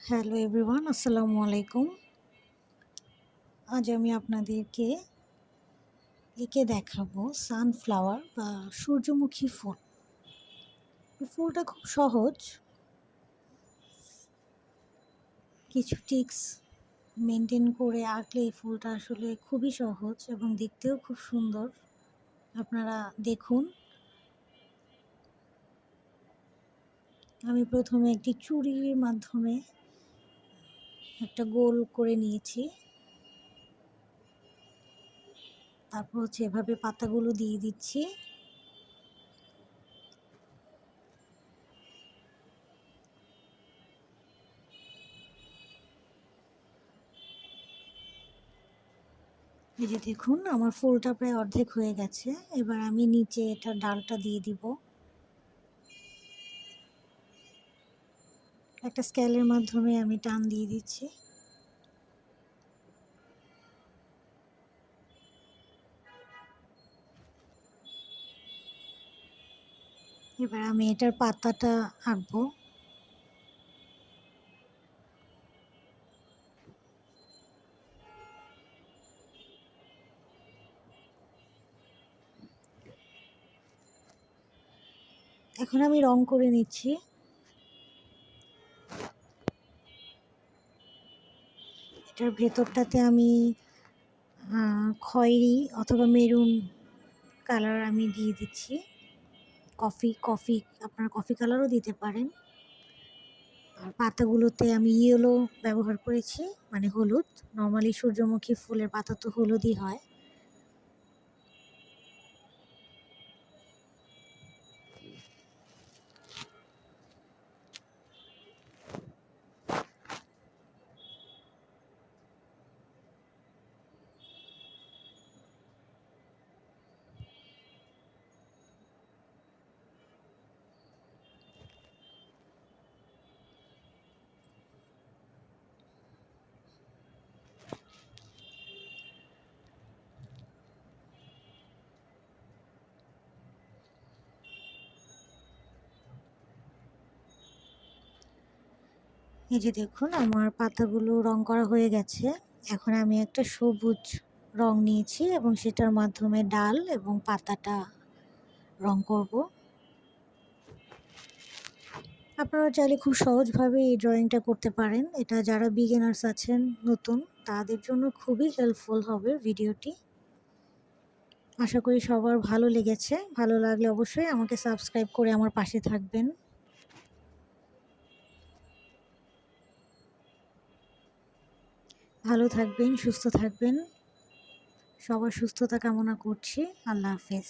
Hello everyone, আসসালামু আলাইকুম। আজ আমি আপনাদেরকে এঁকে দেখাবো সানফ্লাওয়ার বা সূর্যমুখী ফুল। এই ফুলটা খুব সহজ, কিছু টিক্স মেনটেন করে আঁকলে এই ফুলটা আসলে খুবই সহজ এবং দেখতেও খুব সুন্দর। আপনারা দেখুন। আমি প্রথমে একটি চুড়ির মাধ্যমে একটা গোল করে নিয়েছি, তারপর এভাবে পাতাগুলো দিয়ে দিচ্ছি। এই যে দেখুন, আমার ফুলটা প্রায় অর্ধেক হয়ে গেছে। এবার আমি নিচে এটার ডালটা দিয়ে দিব। একটা স্কেলের মাধ্যমে আমি টান দিয়ে দিচ্ছি। এবার আমি এটার পাতাটা আঁকবো। এখন আমি রং করে নিচ্ছি। এটার ভেতরটাতে আমি খয়েরি অথবা মেরুন কালার আমি দিয়ে দিচ্ছি। কফি আপনারা কফি কালারও দিতে পারেন। আর পাতাগুলোতে আমি ইয়েলো ব্যবহার করেছি, মানে হলুদ। নর্মালি সূর্যমুখী ফুলের পাতা তো হলুদই হয়। এই যে দেখুন, আমার পাতাগুলো রং করা হয়ে গেছে। এখন আমি একটা সবুজ রং নিয়েছি এবং সেটার মাধ্যমে ডাল এবং পাতাটা রং করব। আপনারা চাইলে খুব সহজভাবে এই ড্রয়িংটা করতে পারেন। এটা যারা বিগিনার্স আছেন, নতুন, তাদের জন্য খুবই হেল্পফুল হবে ভিডিওটি। আশা করি সবার ভালো লেগেছে। ভালো লাগলে অবশ্যই আমাকে সাবস্ক্রাইব করে আমার পাশে থাকবেন। ভালো থাকবেন, সুস্থ থাকবেন। সবার সুস্থতা কামনা করছি। আল্লাহ হাফেজ।